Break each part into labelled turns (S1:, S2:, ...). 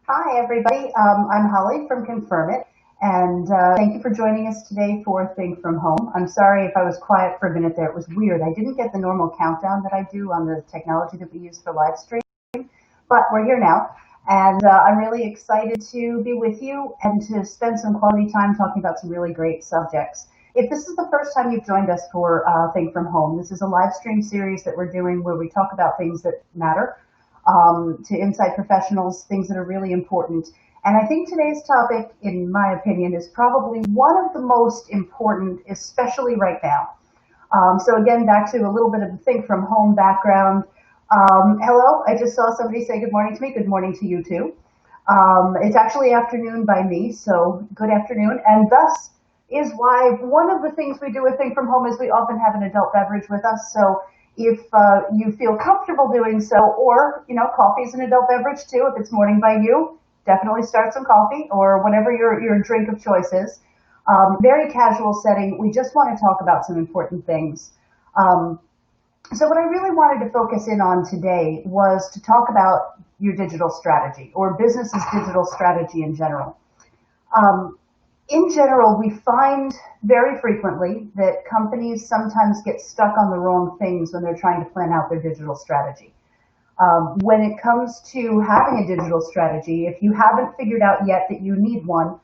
S1: Hi, everybody. I'm Holly from Confirm It, and thank you for joining us today for Think From Home. I'm sorry if I was quiet for a minute there. It was weird. I didn't get the normal countdown that I do on the technology that we use for live stream, but we're here now, and I'm really excited to be with you and to spend some quality time talking about some really great subjects. If this is the first time you've joined us for Think From Home, this is a live stream series that we're doing where we talk about things that matter to inside professionals, things that are really important. And I think today's topic, in my opinion, is probably one of the most important, especially right now. So again, back to a little bit of the Think From Home background. Hello, I just saw somebody say good morning to me. Good morning to you too. It's actually afternoon by me, so good afternoon. And thus is why one of the things we do with Think From Home is we often have an adult beverage with us. So if you feel comfortable doing so, or, coffee is an adult beverage too. If it's morning by you, definitely start some coffee or whatever your drink of choice is. Very casual setting. We just want to talk about some important things. So what I really wanted to focus in on today was to talk about your digital strategy or business's digital strategy in general. In general, we find very frequently that companies sometimes get stuck on the wrong things when they're trying to plan out their digital strategy. When it comes to having a digital strategy, if you haven't figured out yet that you need one,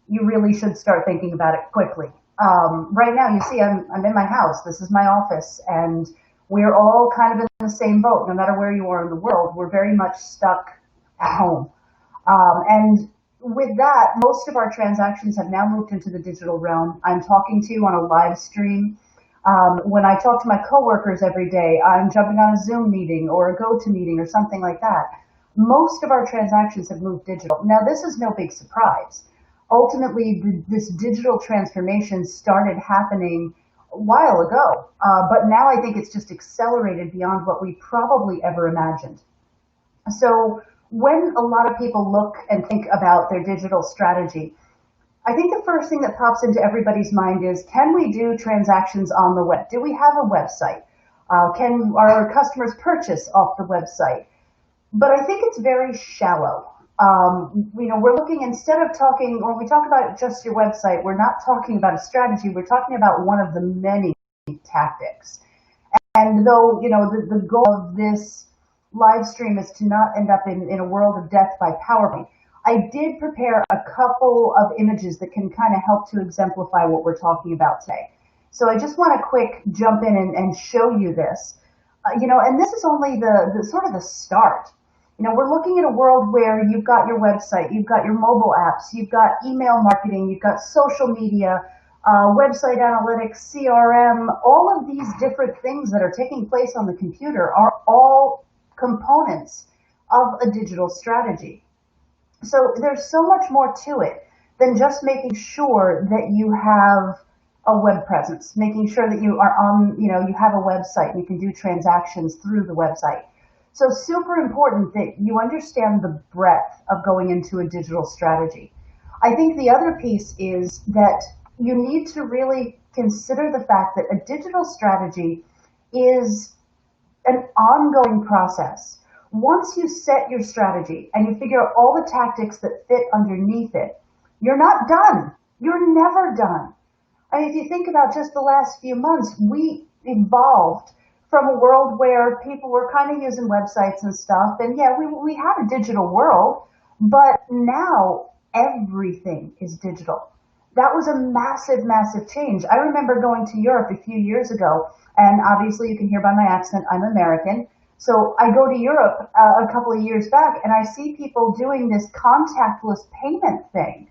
S1: you really should start thinking about it quickly. Right now, you see, I'm in my house. This is my office, and we're all kind of in the same boat. No matter where you are in the world, we're very much stuck at home. And with that, most of our transactions have now moved into the digital realm. I'm talking to you on a live stream. When I talk to my coworkers every day, I'm jumping on a Zoom meeting or a GoToMeeting or something like that. Most of our transactions have moved digital. Now, this is no big surprise. Ultimately, this digital transformation started happening a while ago, but now I think it's just accelerated beyond what we probably ever imagined. So when a lot of people look and think about their digital strategy, I think the first thing that pops into everybody's mind is, can we do transactions on the web? Do we have a website? Can our customers purchase off the website? But I think it's very shallow. We're looking, instead of talking, when we talk about just your website, we're not talking about a strategy, we're talking about one of the many tactics. And though, the goal of this live stream is to not end up in a world of death by PowerPoint, I did prepare a couple of images that can kind of help to exemplify what we're talking about today. So I just want to quick jump in and show you this. And this is only the sort of the start. We're looking at a world where you've got your website, you've got your mobile apps, you've got email marketing, you've got social media, website analytics, CRM, all of these different things that are taking place on the computer are all components of a digital strategy. So there's so much more to it than just making sure that you have a web presence, making sure that you are on, you have a website and you can do transactions through the website. So super important that you understand the breadth of going into a digital strategy. I think the other piece is that you need to really consider the fact that a digital strategy is an ongoing process. Once you set your strategy and you figure out all the tactics that fit underneath it, you're not done. You're never done. I mean, if you think about just the last few months, we evolved from a world where people were kind of using websites and stuff. And yeah, we had a digital world, but now everything is digital. That was a massive, massive change. I remember going to Europe a few years ago, and obviously you can hear by my accent, I'm American. So I go to Europe a couple of years back, and I see people doing this contactless payment thing.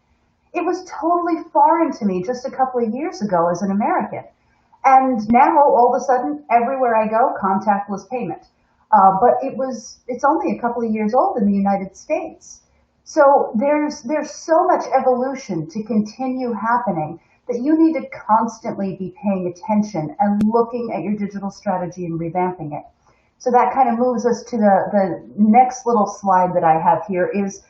S1: It was totally foreign to me just a couple of years ago as an American. And now, all of a sudden, everywhere I go, contactless payment. But it's only a couple of years old in the United States. So there's so much evolution to continue happening that you need to constantly be paying attention and looking at your digital strategy and revamping it. So that kind of moves us to the next little slide that I have here is,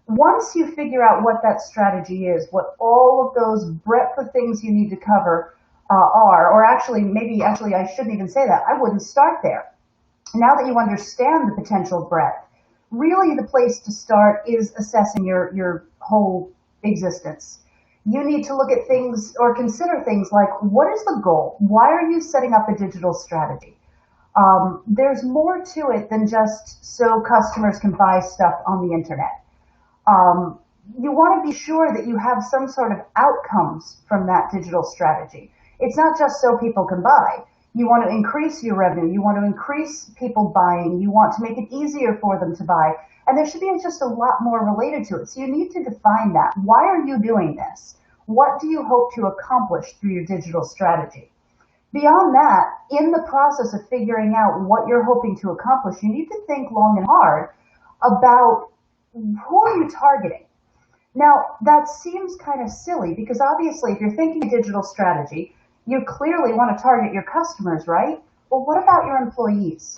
S1: once you figure out what that strategy is, what all of those breadth of things you need to cover are, or actually I shouldn't even say that. I wouldn't start there. Now that you understand the potential breadth, really the place to start is assessing your whole existence. You need to look at things or consider things like, what is the goal? Why are you setting up a digital strategy? There's more to it than just so customers can buy stuff on the internet. Um, you want to be sure that you have some sort of outcomes from that digital strategy. It's not just so people can buy. You want to increase your revenue. You want to increase people buying. You want to make it easier for them to buy. And there should be just a lot more related to it. So you need to define that. Why are you doing this? What do you hope to accomplish through your digital strategy? Beyond that, in the process of figuring out what you're hoping to accomplish, you need to think long and hard about who are you targeting. Now, that seems kind of silly because obviously if you're thinking digital strategy, you clearly want to target your customers, right? Well, what about your employees?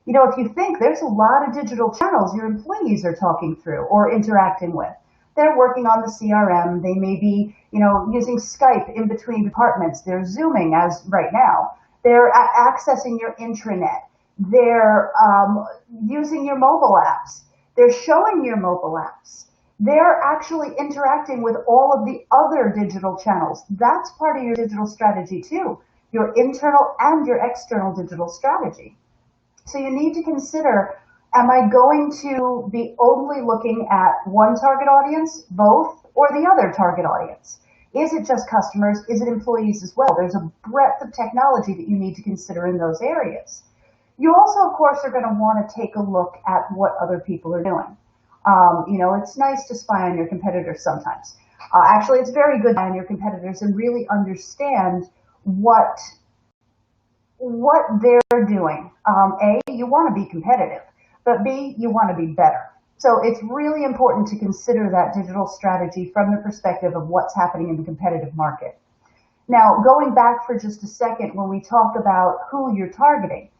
S1: You know, if you think there's a lot of digital channels your employees are talking through or interacting with, they're working on the CRM. They may be, using Skype in between departments. They're Zooming as right now. They're accessing your intranet. They're using your mobile apps. They're showing your mobile apps. They're actually interacting with all of the other digital channels. That's part of your digital strategy too, your internal and your external digital strategy. So you need to consider, am I going to be only looking at one target audience, both, or the other target audience? Is it just customers? Is it employees as well? There's a breadth of technology that you need to consider in those areas. You also, of course, are going to want to take a look at what other people are doing. It's nice to spy on your competitors sometimes. Actually, it's very good to spy on your competitors and really understand what they're doing. A, you want to be competitive, but B, you want to be better. So it's really important to consider that digital strategy from the perspective of what's happening in the competitive market. Now, going back for just a second, when we talk about who you're targeting,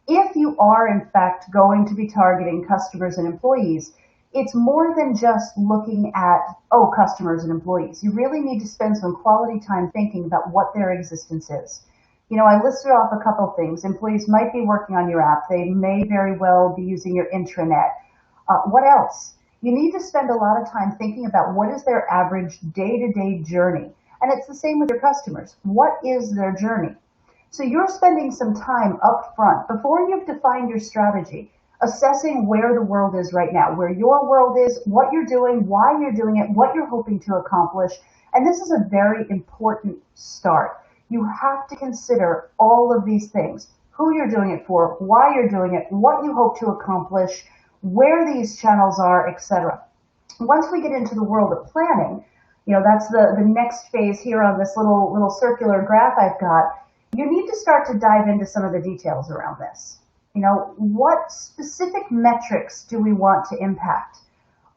S1: if you are in fact going to be targeting customers and employees, it's more than just looking at, customers and employees. You really need to spend some quality time thinking about what their existence is. I listed off a couple of things. Employees might be working on your app. They may very well be using your intranet. What else? You need to spend a lot of time thinking about what is their average day-to-day journey. And it's the same with your customers. What is their journey? So you're spending some time up front before you've defined your strategy, assessing where the world is right now, where your world is, what you're doing, why you're doing it, what you're hoping to accomplish. And this is a very important start. You have to consider all of these things, who you're doing it for, why you're doing it, what you hope to accomplish, where these channels are, etc. Once we get into the world of planning, that's the next phase here on this little circular graph I've got. You need to start to dive into some of the details around this. What specific metrics do we want to impact?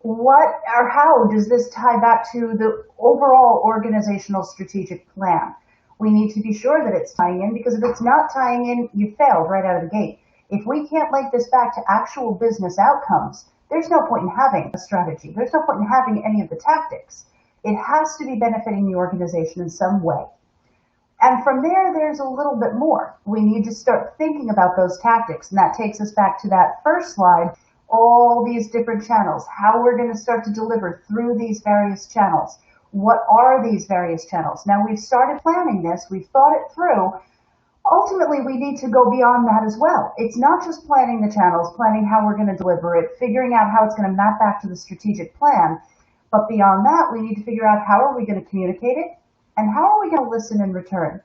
S1: What or how does this tie back to the overall organizational strategic plan? We need to be sure that it's tying in, because if it's not tying in, you failed right out of the gate. If we can't link this back to actual business outcomes, there's no point in having a strategy. There's no point in having any of the tactics. It has to be benefiting the organization in some way. And from there, there's a little bit more. We need to start thinking about those tactics. And that takes us back to that first slide, all these different channels, how we're going to start to deliver through these various channels. What are these various channels? Now, we've started planning this. We've thought it through. Ultimately, we need to go beyond that as well. It's not just planning the channels, planning how we're going to deliver it, figuring out how it's going to map back to the strategic plan. But beyond that, we need to figure out how are we going to communicate it, and how are we going to listen in return?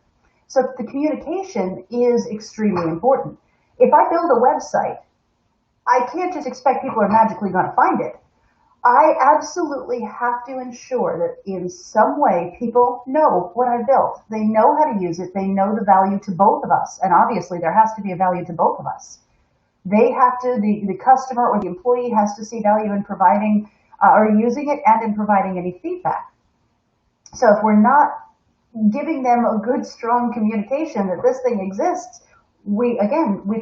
S1: So the communication is extremely important. If I build a website, I can't just expect people are magically going to find it. I absolutely have to ensure that in some way people know what I built. They know how to use it. They know the value to both of us. And obviously there has to be a value to both of us. They have to, the customer or the employee has to see value in providing or using it and in providing any feedback. So if we're not giving them a good, strong communication that this thing exists, we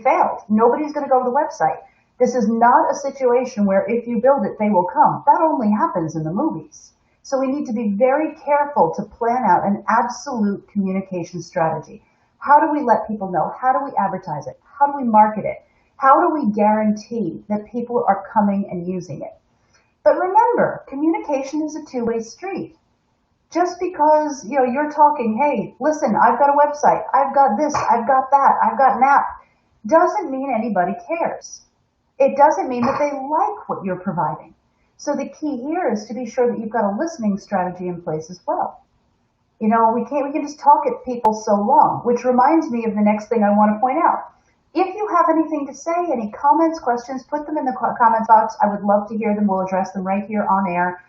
S1: failed. Nobody's going to go to the website. This is not a situation where if you build it, they will come. That only happens in the movies. So we need to be very careful to plan out an absolute communication strategy. How do we let people know? How do we advertise it? How do we market it? How do we guarantee that people are coming and using it? But remember, communication is a two-way street. Just because, you're talking, hey, listen, I've got a website, I've got this, I've got that, I've got an app, doesn't mean anybody cares. It doesn't mean that they like what you're providing. So the key here is to be sure that you've got a listening strategy in place as well. We can just talk at people so long, which reminds me of the next thing I want to point out. If you have anything to say, any comments, questions, put them in the comments box. I would love to hear them. We'll address them right here on air.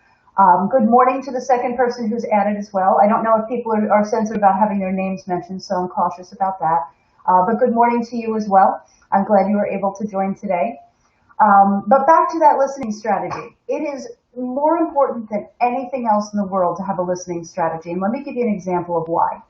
S1: Good morning to the second person who's added as well. I don't know if people are sensitive about having their names mentioned, so I'm cautious about that. But good morning to you as well. I'm glad you were able to join today. But back to that listening strategy. It is more important than anything else in the world to have a listening strategy. And let me give you an example of why.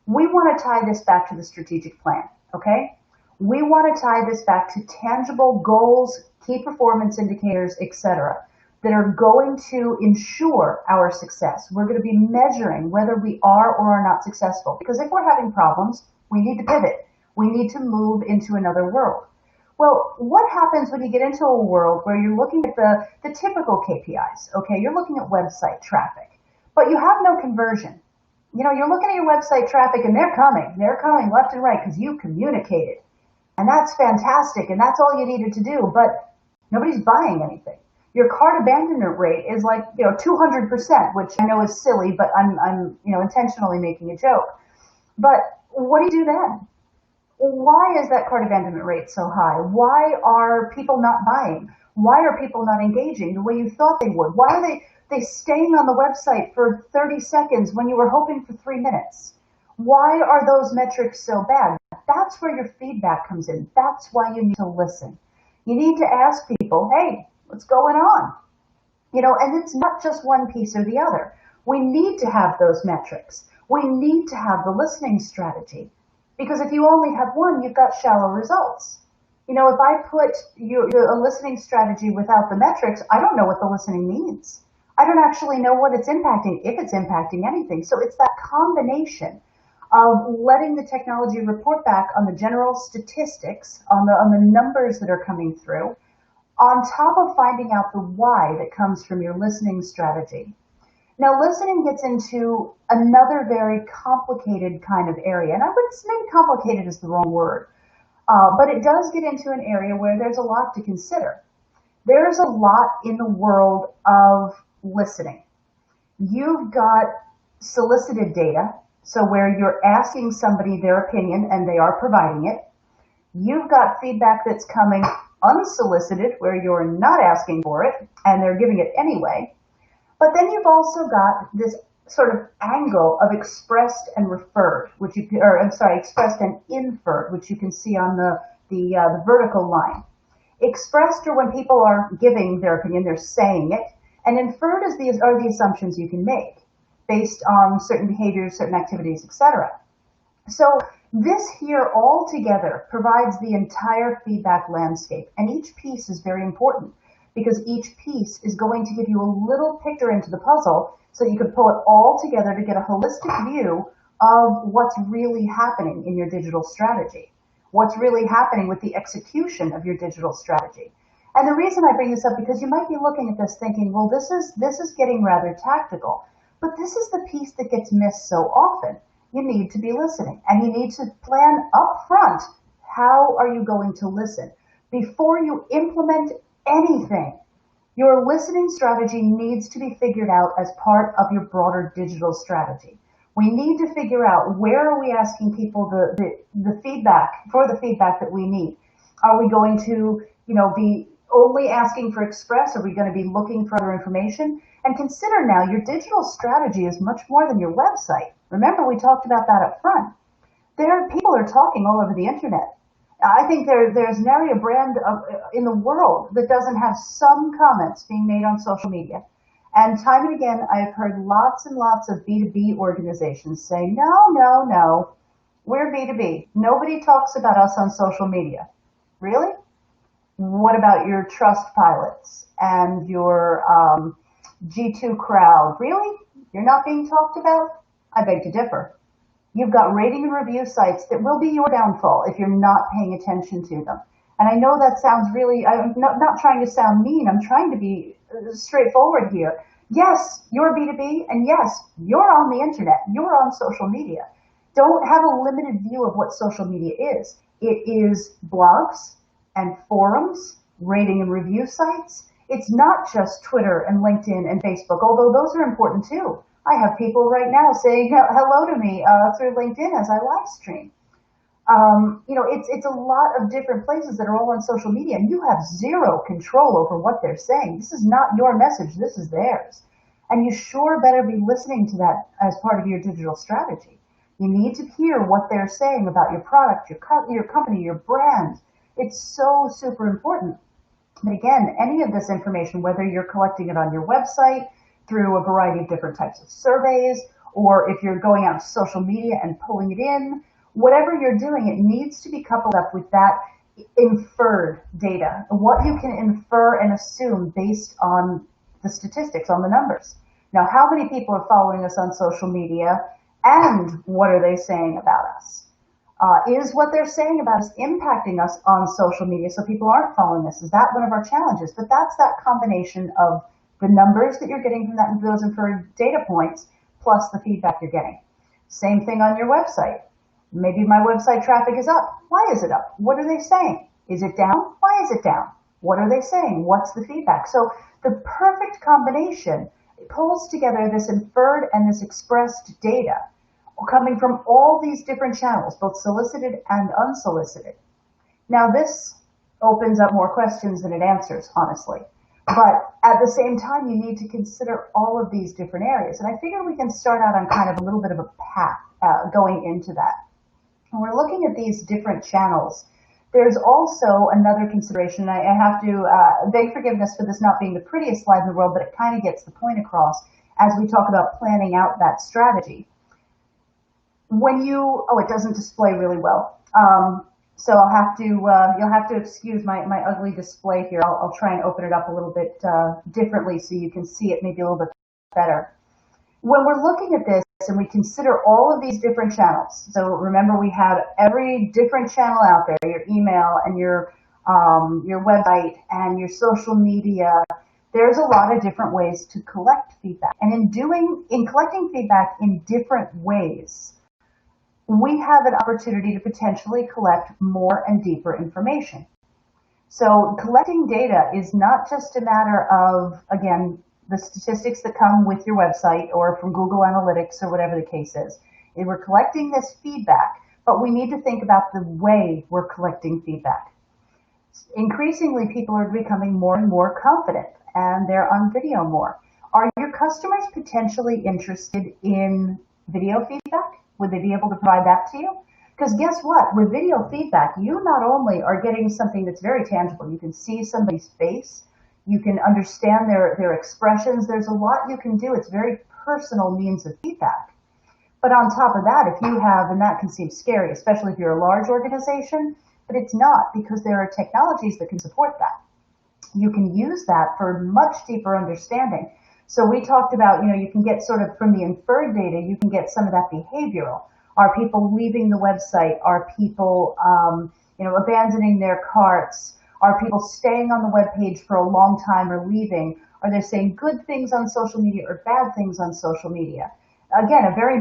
S1: We want to tie this back to the strategic plan, okay? We want to tie this back to tangible goals, key performance indicators, etc., that are going to ensure our success. We're going to be measuring whether we are or are not successful. Because if we're having problems, we need to pivot. We need to move into another world. Well, what happens when you get into a world where you're looking at the typical KPIs? Okay, you're looking at website traffic, but you have no conversion. You're looking at your website traffic and they're coming left and right because you communicated. And that's fantastic, and that's all you needed to do, but nobody's buying anything. Your cart abandonment rate is like, 200%, which I know is silly, but I'm intentionally making a joke. But what do you do then? Why is that cart abandonment rate so high? Why are people not buying? Why are people not engaging the way you thought they would? Why are they staying on the website for 30 seconds when you were hoping for 3 minutes? Why are those metrics so bad? That's where your feedback comes in. That's why you need to listen. You need to ask people, hey, what's going on? And it's not just one piece or the other. We need to have those metrics. We need to have the listening strategy. Because if you only have one, you've got shallow results. If I put a listening strategy without the metrics, I don't know what the listening means. I don't actually know what it's impacting, if it's impacting anything. So it's that combination of letting the technology report back on the general statistics, on the numbers that are coming through, on top of finding out the why that comes from your listening strategy. Now, listening gets into another very complicated kind of area, and I would say maybe complicated is the wrong word, but it does get into an area where there's a lot to consider. There's a lot in the world of listening. You've got solicited data, so where you're asking somebody their opinion and they are providing it. You've got feedback that's coming unsolicited, where you're not asking for it and they're giving it anyway. But then you've also got this sort of angle of expressed and referred, expressed and inferred, which you can see on the vertical line. Expressed are when people are giving their opinion, they're saying it, and inferred are the assumptions you can make based on certain behaviors, certain activities, etc. So this here all together provides the entire feedback landscape, and each piece is very important because each piece is going to give you a little picture into the puzzle so you can pull it all together to get a holistic view of what's really happening in your digital strategy, what's really happening with the execution of your digital strategy. And the reason I bring this up, because you might be looking at this thinking, well, this is getting rather tactical, but this is the piece that gets missed so often. You need to be listening, and you need to plan up front. How are you going to listen? Before you implement anything, your listening strategy needs to be figured out as part of your broader digital strategy. We need to figure out, where are we asking people the feedback that we need? Are we going to, be only asking for express? Are we going to be looking for other information? And consider now, your digital strategy is much more than your website. Remember, we talked about that up front. People are talking all over the internet. I think there's nary a brand in the world that doesn't have some comments being made on social media. And time and again, I've heard lots and lots of B2B organizations say, no, we're B2B. Nobody talks about us on social media. Really? What about your trust pilots and your G2 crowd? Really? You're not being talked about? I beg to differ. You've got rating and review sites that will be your downfall if you're not paying attention to them. And I know that sounds really, I'm not trying to sound mean, I'm trying to be straightforward here. Yes, you're B2B, and yes, you're on the internet, you're on social media. Don't have a limited view of what social media is. It is blogs and forums, rating and review sites. It's not just Twitter and LinkedIn and Facebook, although those are important too. I have people right now saying hello to me through LinkedIn as I live stream. It's a lot of different places that are all on social media, and you have zero control over what they're saying. This is not your message, this is theirs. And you sure better be listening to that as part of your digital strategy. You need to hear what they're saying about your product, your company, your brand. It's so super important. But again, any of this information, whether you're collecting it on your website through a variety of different types of surveys, or if you're going out to social media and pulling it in, whatever you're doing, it needs to be coupled up with that inferred data, what you can infer and assume based on the statistics, on the numbers. Now, how many people are following us on social media, and what are they saying about us? Is what they're saying about us impacting us on social media so people aren't following us? Is that one of our challenges? But that's that combination of the numbers that you're getting from those inferred data points plus the feedback you're getting. Same thing on your website. Maybe my website traffic is up. Why is it up? What are they saying? Is it down? Why is it down? What are they saying? What's the feedback? So the perfect combination pulls together this inferred and this expressed data coming from all these different channels, both solicited and unsolicited. Now this opens up more questions than it answers, honestly. But at the same time, you need to consider all of these different areas. And I figure we can start out on kind of a little bit of a path going into that. When we're looking at these different channels, there's also another consideration. I have to beg forgiveness for this not being the prettiest slide in the world, but it kind of gets the point across as we talk about planning out that strategy. It doesn't display really well. So you'll have to excuse my ugly display here. I'll try and open it up a little bit differently so you can see it maybe a little bit better. When we're looking at this and we consider all of these different channels, so remember we have every different channel out there, your email and your website and your social media. There's a lot of different ways to collect feedback. And in collecting feedback in different ways, we have an opportunity to potentially collect more and deeper information. So collecting data is not just a matter of, again, the statistics that come with your website or from Google Analytics or whatever the case is. And we're collecting this feedback, but we need to think about the way we're collecting feedback. Increasingly, people are becoming more and more confident, and they're on video more. Are your customers potentially interested in video feedback? Would they be able to provide that to you? Because guess what? With video feedback, you not only are getting something that's very tangible, you can see somebody's face, you can understand their expressions. There's a lot you can do. It's a very personal means of feedback. But on top of that, if you have, and that can seem scary, especially if you're a large organization, but it's not, because there are technologies that can support that. You can use that for much deeper understanding. So we talked about, you can get sort of from the inferred data, you can get some of that behavioral. Are people leaving the website? Are people, abandoning their carts? Are people staying on the web page for a long time or leaving? Are they saying good things on social media or bad things on social media? Again, a very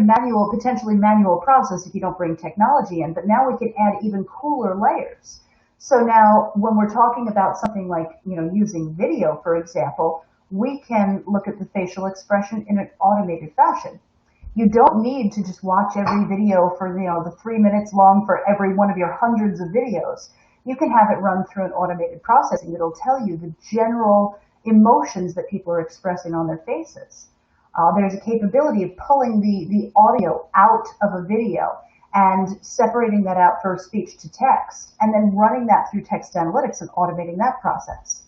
S1: potentially manual process if you don't bring technology in, but now we can add even cooler layers. So now when we're talking about something like, using video, for example, we can look at the facial expression in an automated fashion. You don't need to just watch every video for, the 3 minutes long for every one of your hundreds of videos. You can have it run through an automated processing that'll tell you the general emotions that people are expressing on their faces. There's a capability of pulling the audio out of a video and separating that out for speech to text, and then running that through text analytics and automating that process.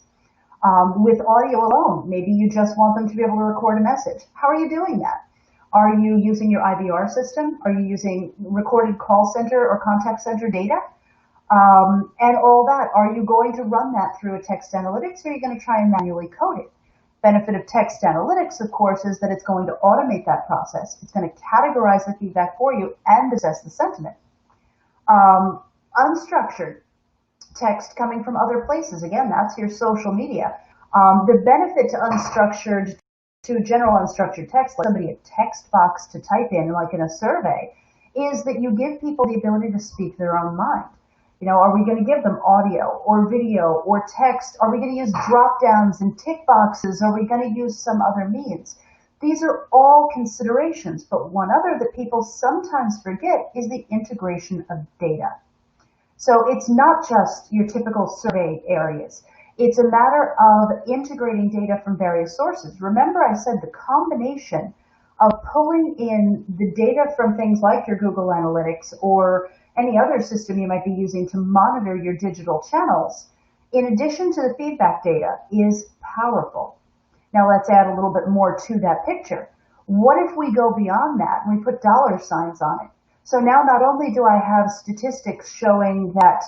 S1: With audio alone, maybe you just want them to be able to record a message. How are you doing that? Are you using your IVR system? Are you using recorded call center or contact center data? And all that, are you going to run that through a text analytics, or are you going to try and manually code it? Benefit of text analytics, of course, is that it's going to automate that process. It's going to categorize the feedback for you and assess the sentiment. Unstructured. text coming from other places. Again, that's your social media. The benefit to general unstructured text, like somebody a text box to type in, like in a survey, is that you give people the ability to speak their own mind. Are we going to give them audio or video or text? Are we going to use drop downs and tick boxes? Are we going to use some other means? These are all considerations, but one other that people sometimes forget is the integration of data. So it's not just your typical survey areas. It's a matter of integrating data from various sources. Remember I said the combination of pulling in the data from things like your Google Analytics or any other system you might be using to monitor your digital channels, in addition to the feedback data, is powerful. Now let's add a little bit more to that picture. What if we go beyond that and we put dollar signs on it? So now not only do I have statistics showing that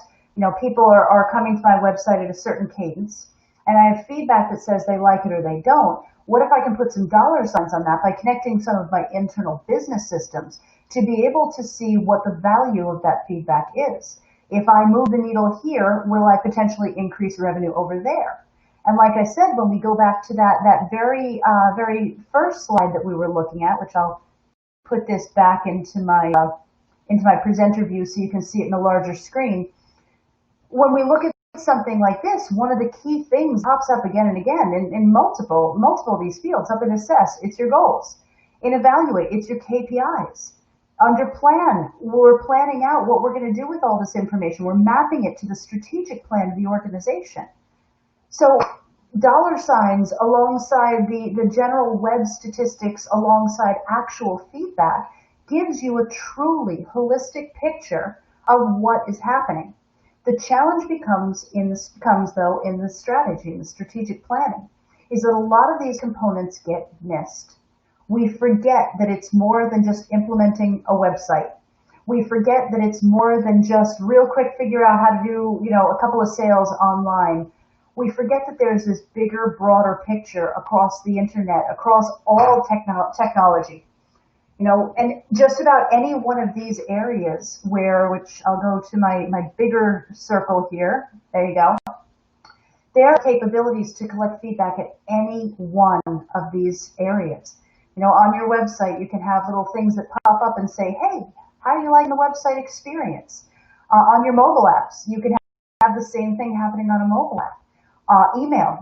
S1: people are coming to my website at a certain cadence, and I have feedback that says they like it or they don't. What if I can put some dollar signs on that by connecting some of my internal business systems to be able to see what the value of that feedback is? If I move the needle here, will I potentially increase revenue over there? And like I said, when we go back to that very first slide that we were looking at, which I'll put this back into my presenter view so you can see it in a larger screen. When we look at something like this, one of the key things pops up again and again in multiple of these fields. Up in assess, it's your goals. In evaluate, it's your KPIs. Under plan, we're planning out what we're going to do with all this information. We're mapping it to the strategic plan of the organization. So dollar signs alongside the general web statistics alongside actual feedback gives you a truly holistic picture of what is happening. The challenge comes in the strategy, in the strategic planning, is that a lot of these components get missed. We forget that it's more than just implementing a website. We forget that it's more than just real quick figure out how to do, a couple of sales online. We forget that there's this bigger, broader picture across the internet, across all technology. And just about any one of these areas which I'll go to my bigger circle here. There you go. There are capabilities to collect feedback at any one of these areas. On your website, you can have little things that pop up and say, hey, how do you like the website experience? On your mobile apps, you can have the same thing happening on a mobile app. Email.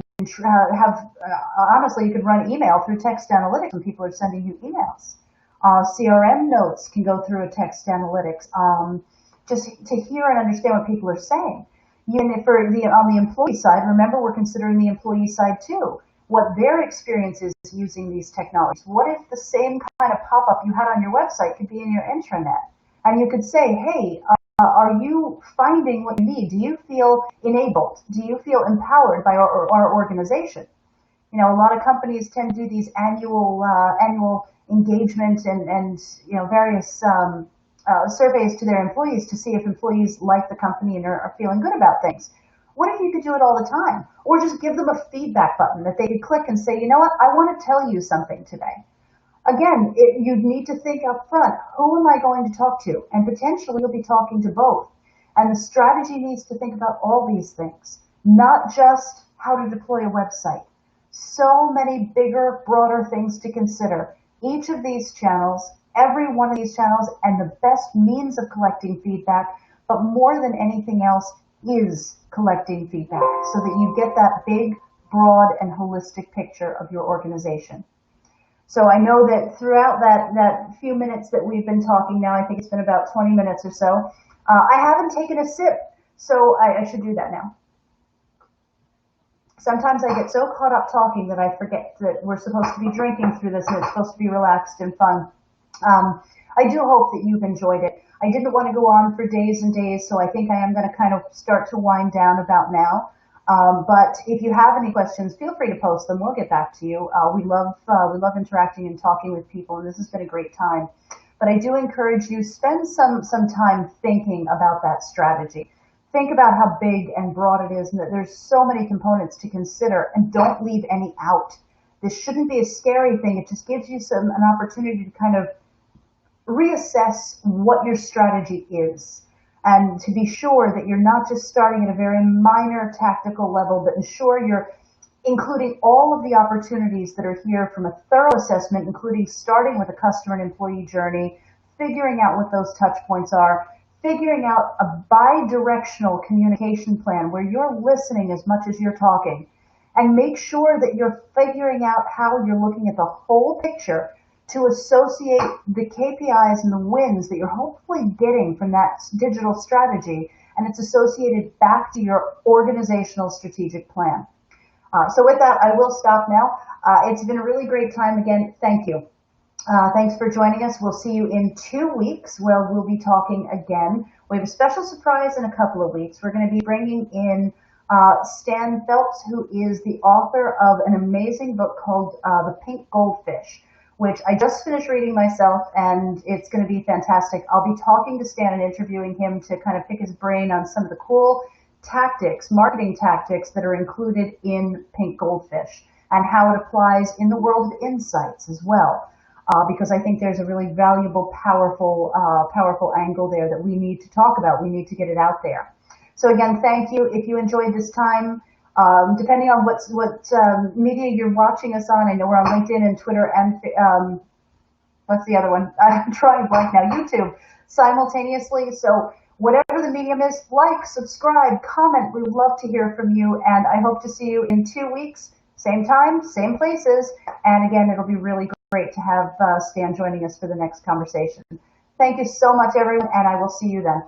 S1: Honestly, you could run email through text analytics when people are sending you emails. CRM notes can go through a text analytics, just to hear and understand what people are saying. And on the employee side, remember we're considering the employee side too, what their experience is using these technologies. What if the same kind of pop-up you had on your website could be in your intranet? And you could say, hey, are you finding what you need? Do you feel enabled? Do you feel empowered by our organization? A lot of companies tend to do these annual engagement and various surveys to their employees to see if employees like the company and are feeling good about things. What if you could do it all the time? Or just give them a feedback button that they could click and say, you know what, I want to tell you something today. Again, you'd need to think up front, who am I going to talk to? And potentially you'll be talking to both. And the strategy needs to think about all these things, not just how to deploy a website. So many bigger, broader things to consider. Each of these channels, every one of these channels, and the best means of collecting feedback, but more than anything else is collecting feedback so that you get that big, broad, and holistic picture of your organization. So I know that throughout that few minutes that we've been talking now, I think it's been about 20 minutes or so, I haven't taken a sip, so I should do that now. Sometimes I get so caught up talking that I forget that we're supposed to be drinking through this and it's supposed to be relaxed and fun. I do hope that you've enjoyed it. I didn't want to go on for days and days, so I think I am going to kind of start to wind down about now. But if you have any questions, feel free to post them. We'll get back to you. We love interacting and talking with people, and this has been a great time. But I do encourage you, spend some time thinking about that strategy. Think about how big and broad it is and that there's so many components to consider, and don't leave any out. This shouldn't be a scary thing. It just gives you an opportunity to kind of reassess what your strategy is. and to be sure that you're not just starting at a very minor tactical level, but ensure you're including all of the opportunities that are here from a thorough assessment, including starting with a customer and employee journey, figuring out what those touch points are, figuring out a bi-directional communication plan where you're listening as much as you're talking, and make sure that you're figuring out how you're looking at the whole picture to associate the KPIs and the wins that you're hopefully getting from that digital strategy, and it's associated back to your organizational strategic plan. So with that, I will stop now. It's been a really great time. Again, thank you. Thanks for joining us. We'll see you in 2 weeks where we'll be talking again. We have a special surprise in a couple of weeks. We're going to be bringing in Stan Phelps, who is the author of an amazing book called The Pink Goldfish, which I just finished reading myself, and it's going to be fantastic. I'll be talking to Stan and interviewing him to kind of pick his brain on some of the cool tactics, marketing tactics that are included in Pink Goldfish and how it applies in the world of insights as well. Because I think there's a really valuable, powerful angle there that we need to talk about. We need to get it out there. So again, thank you. If you enjoyed this time, depending on what media you're watching us on, I know we're on LinkedIn and Twitter and what's the other one? I'm drawing a blank now. YouTube simultaneously. So whatever the medium is, like, subscribe, comment. We would love to hear from you, and I hope to see you in 2 weeks, same time, same places. And again, it'll be really great to have Stan joining us for the next conversation. Thank you so much, everyone, and I will see you then.